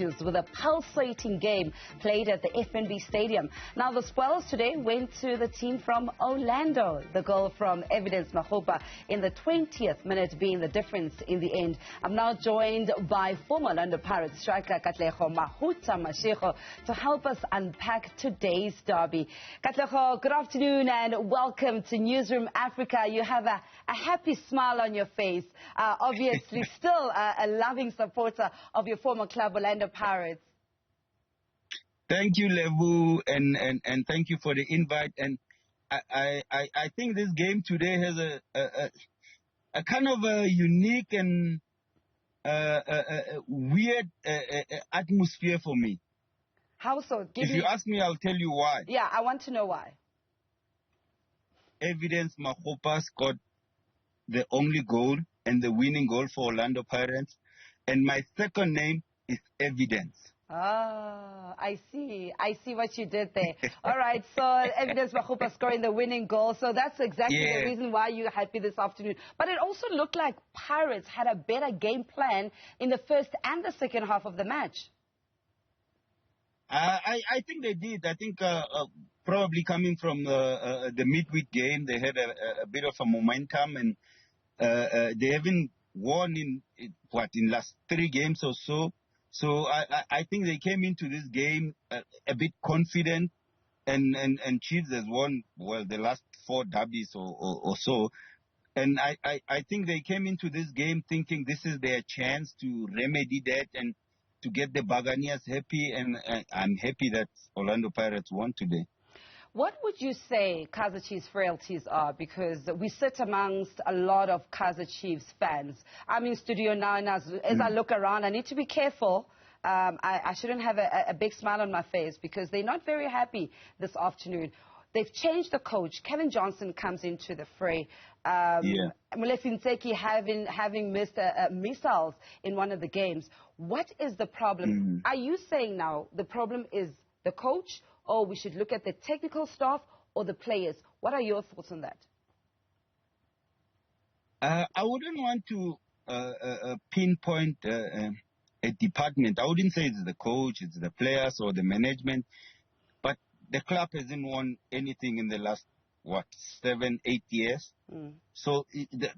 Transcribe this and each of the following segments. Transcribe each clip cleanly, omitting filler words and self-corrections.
with a pulsating game played at the FNB Stadium. Now, the spoils today went to the team from Orlando. The goal from Evidence Makgopa in the 20th minute being the difference in the end. I'm now joined by former Orlando Pirates striker Katlego Mashego to help us unpack today's derby. Katlego, good afternoon and welcome to Newzroom Afrika. You have a happy smile on your face. Obviously, still a loving supporter of your former club, Orlando Pirates. Thank you, Levu, and thank you for the invite. And I think this game today has a kind of a unique and weird atmosphere for me. How so? If you ask me, I'll tell you why. Yeah, I want to know why. Evidence Makgopa scored the only goal and the winning goal for Orlando Pirates. And my second name is Evidence. Ah, I see. I see what you did there. All right, so Evidence Makgopa scoring the winning goal. So that's exactly the reason why you're happy this afternoon. But it also looked like Pirates had a better game plan in the first and the second half of the match. I think they did. I think probably coming from the midweek game, they had a bit of a momentum, and they haven't won in last 3 games or so. So I think they came into this game a bit confident, and Chiefs has won, well, the last 4 derbies or so. And I think they came into this game thinking this is their chance to remedy that and to get the Buccaneers happy. And I'm happy that Orlando Pirates won today. What would you say Kaizer Chiefs' frailties are? Because we sit amongst a lot of Kaizer Chiefs fans. I'm in studio now, and as I look around, I need to be careful. I shouldn't have a big smile on my face because they're not very happy this afternoon. They've changed the coach. Kevin Johnson comes into the fray. Molefi having missed missiles in one of the games. What is the problem? Are you saying now the problem is the coach, or we should look at the technical staff or the players? What are your thoughts on that? I wouldn't want to pinpoint a department. I wouldn't say it's the coach, it's the players or the management, but the club hasn't won anything in the last, 7, 8 years. So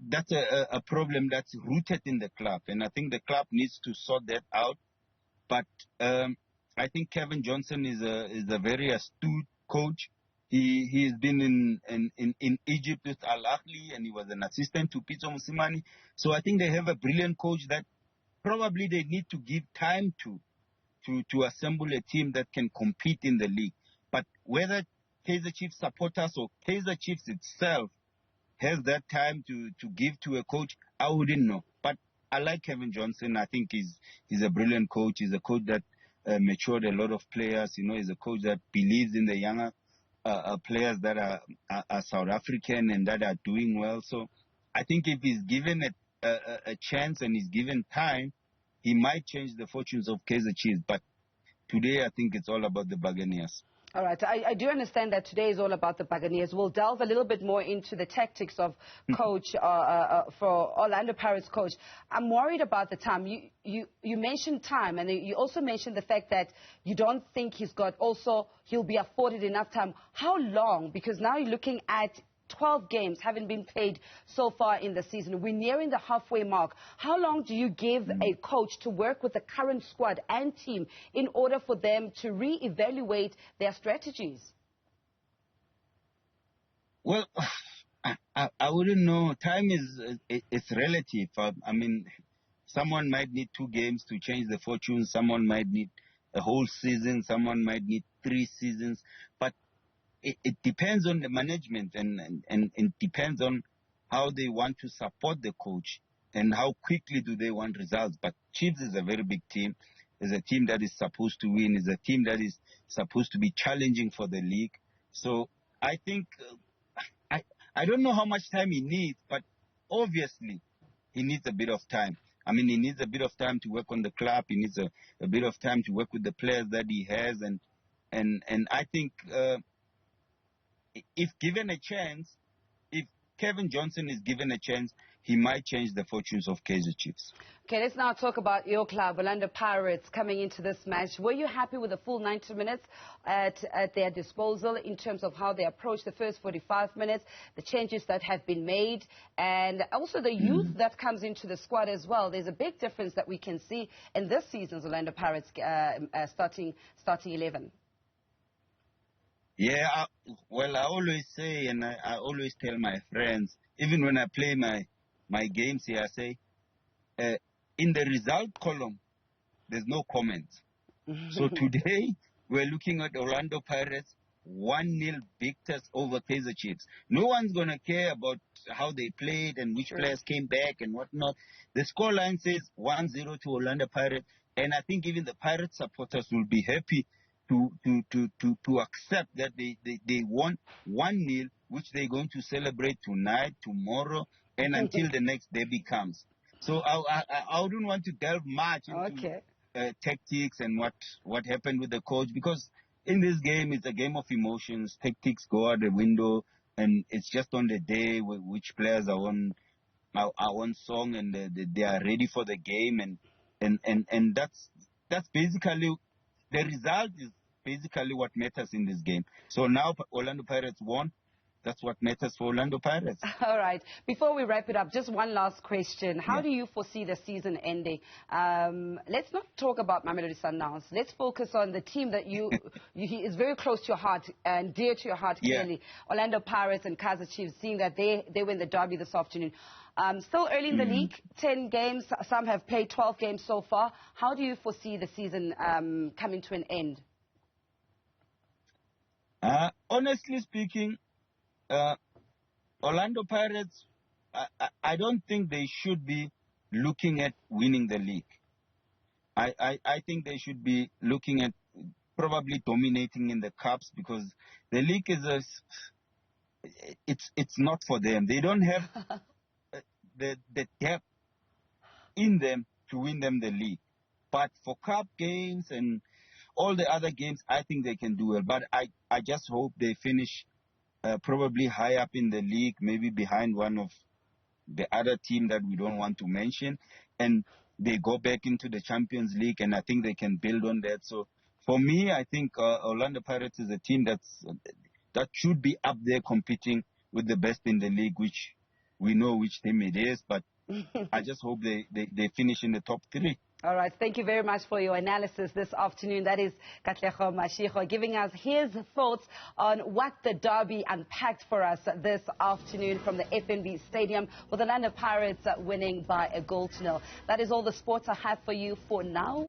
that's a problem that's rooted in the club, and I think the club needs to sort that out. But I think Kevin Johnson is a very astute coach. He's been in Egypt with Al Ahly, and he was an assistant to Pitso Mosimane. So I think they have a brilliant coach that probably they need to give time to assemble a team that can compete in the league. But whether Kaizer Chiefs supporters or Kaizer Chiefs itself has that time to give to a coach, I wouldn't know. But I like Kevin Johnson. I think he's a brilliant coach. He's a coach that matured a lot of players. He's a coach that believes in the younger players that are South African and that are doing well. So I think if he's given a chance and he's given time, he might change the fortunes of Kaizer Chiefs. But today, I think it's all about the Buccaneers. All right. I do understand that today is all about the Buccaneers. We'll delve a little bit more into the tactics of coach for Orlando Pirates coach. I'm worried about the time. You mentioned time, and you also mentioned the fact that you don't think he'll be afforded enough time. How long? Because now you're looking at 12 games haven't been played so far in the season. We're nearing the halfway mark. How long do you give a coach to work with the current squad and team in order for them to reevaluate their strategies? Well, I wouldn't know. Time is relative. I mean, someone might need 2 games to change the fortunes. Someone might need a whole season. Someone might need 3 seasons. But it depends on the management and it depends on how they want to support the coach and how quickly do they want results. But Chiefs is a very big team. It's a team that is supposed to win. It's a team that is supposed to be challenging for the league. So I think, I don't know how much time he needs, but obviously he needs a bit of time. I mean, he needs a bit of time to work on the club. He needs a bit of time to work with the players that he has. And I think if given a chance, if Kevin Johnson is given a chance, he might change the fortunes of Kaizer Chiefs. Okay, let's now talk about your club, Orlando Pirates, coming into this match. Were you happy with the full 90 minutes at their disposal in terms of how they approached the first 45 minutes, the changes that have been made, and also the youth that comes into the squad as well? There's a big difference that we can see in this season's Orlando Pirates starting 11. Yeah, well, I always say, and I always tell my friends, even when I play my games here, I say, in the result column, there's no comments. So today, we're looking at Orlando Pirates 1-0 victors over Kaizer Chiefs. No one's going to care about how they played and which players came back and whatnot. The scoreline says 1-0 to Orlando Pirates, and I think even the Pirates supporters will be happy to accept that they won 1-0, which they're going to celebrate tonight, tomorrow, and until the next derby comes. So I wouldn't want to delve much into tactics and what happened with the coach, because in this game, it's a game of emotions. Tactics go out the window, and it's just on the day which players are on song and they are ready for the game, and that's basically the result is basically what matters in this game. So now Orlando Pirates won. That's what matters for Orlando Pirates. All right. Before we wrap it up, just one last question. How do you foresee the season ending? Let's not talk about Mamelodi Sundowns. Let's focus on the team that is very close to your heart and dear to your heart, clearly. Orlando Pirates and Kaizer Chiefs, seeing that they win the derby this afternoon. Still early in the league, 10 games. Some have played 12 games so far. How do you foresee the season coming to an end? Honestly speaking, Orlando Pirates, I don't think they should be looking at winning the league. I think they should be looking at probably dominating in the cups, because the league is it's not for them. They don't have the depth in them to win them the league. But for cup games and all the other games, I think they can do well. But I just hope they finish probably high up in the league, maybe behind one of the other team that we don't want to mention, and they go back into the Champions League, and I think they can build on that. So for me, I think Orlando Pirates is a team that should be up there competing with the best in the league, which we know which team it is, but I just hope they finish in the top 3. All right. Thank you very much for your analysis this afternoon. That is Katlego Mashego giving us his thoughts on what the derby unpacked for us this afternoon from the FNB Stadium, with the Orlando Pirates winning by a goal to 0. That is all the sports I have for you for now.